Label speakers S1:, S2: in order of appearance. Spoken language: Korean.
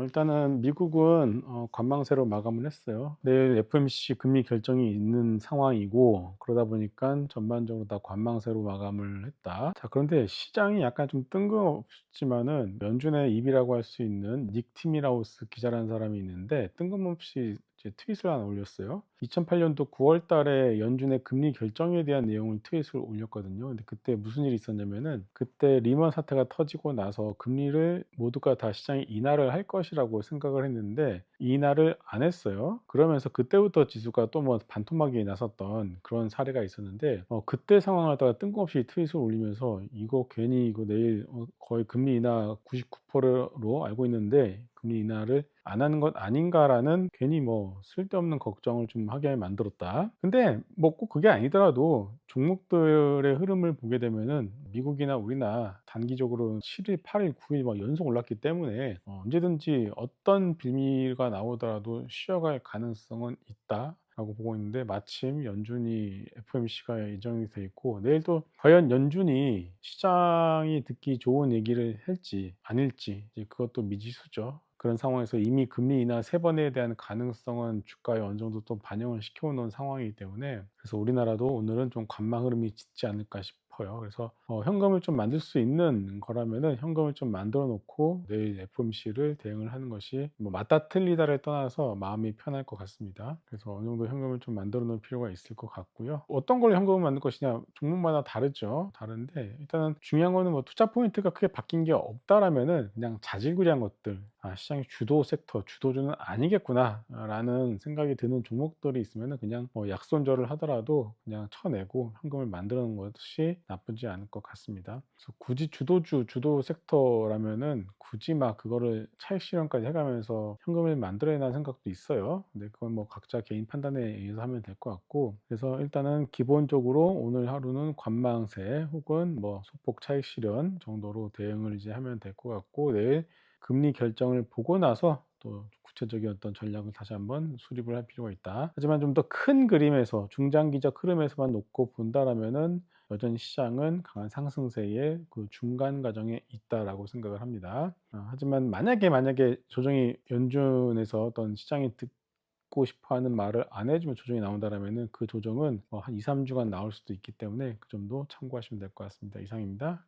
S1: 일단은 미국은 관망세로 마감을 했어요. 내일 FOMC 금리 결정이 있는 상황이고, 그러다 보니까 전반적으로 다 관망세로 마감을 했다. 자, 그런데 시장이 약간 좀 뜬금없지만은 연준의 입이라고 할 수 있는 닉 티미라우스 기자라는 사람이 있는데, 뜬금없이 이제 트윗을 하나 올렸어요. 2008년도 9월 달에 연준의 금리 결정에 대한 내용을 트윗을 올렸거든요. 근데 그때 무슨 일이 있었냐면은, 그때 리먼 사태가 터지고 나서 금리를 모두가 다 시장이 인하를 할 것이라고 생각을 했는데 인하를 안 했어요. 그러면서 그때부터 지수가 또 뭐 반토막이 났었던 그런 사례가 있었는데, 그때 상황을 갖다가 뜬금없이 트윗을 올리면서 "이거 괜히 이거 내일 거의 금리 인하 99%로 알고 있는데 금리 인하를 안 하는 것 아닌가?"라는 괜히 뭐 쓸데없는 걱정을 좀 하게 만들었다. 근데 뭐 꼭 그게 아니더라도 종목들의 흐름을 보게 되면은 미국이나 우리나 단기적으로 7 일, 8 일, 9일 막 연속 올랐기 때문에 언제든지 어떤 빌미가 나오더라도 쉬어갈 가능성은 있다라고 보고 있는데, 마침 연준이 FOMC가 예정이 돼 있고, 내일 또 과연 연준이 시장이 듣기 좋은 얘기를 할지 아닐지 이제 그것도 미지수죠. 그런 상황에서 이미 금리 인하 3 번에 대한 가능성은 주가에 어느 정도 또 반영을 시켜 놓은 상황이기 때문에, 그래서 우리나라도 오늘은 좀 관망 흐름이 짙지 않을까 싶어요. 그래서 현금을 좀 만들 수 있는 거라면은 현금을 좀 만들어 놓고 내일 FOMC를 대응을 하는 것이 뭐 맞다 틀리다를 떠나서 마음이 편할 것 같습니다. 그래서 어느 정도 현금을 좀 만들어 놓을 필요가 있을 것 같고요. 어떤 걸로 현금을 만들 것이냐, 종목마다 다르죠. 다른데 일단은 중요한 거는 뭐 투자 포인트가 크게 바뀐 게 없다라면은 그냥 자질구레한 것들, '아 시장의 주도 섹터, 주도주는 아니겠구나.'라는 생각이 드는 종목들이 있으면은 그냥 약손절을 하더라도 그냥 쳐내고 현금을 만드는 것이 나쁘지 않을 것 같습니다. 그래서 굳이 주도주, 주도 섹터라면은 굳이 막 그거를 차익 실현까지 해 가면서 현금을 만들어야 하는 생각도 있어요. 근데 그건 뭐 각자 개인 판단에 의해서 하면 될 것 같고, 그래서 일단은 기본적으로 오늘 하루는 관망세 혹은 뭐 소폭 차익 실현 정도로 대응을 이제 하면 될 것 같고, 내일 금리 결정을 보고 나서 또 구체적인 어떤 전략을 다시 한번 수립을 할 필요가 있다. 하지만 좀 더 큰 그림에서 중장기적 흐름에서만 놓고 본다라면은 여전히 시장은 강한 상승세의 그 중간 과정에 있다라고 생각을 합니다. 하지만 만약에 조정이 연준에서 어떤 시장이 듣고 싶어 하는 말을 안 해 주면 조정이 나온다라면은 그 조정은 한 2-3 주간 나올 수도 있기 때문에 그 점도 참고하시면 될 것 같습니다. 이상입니다.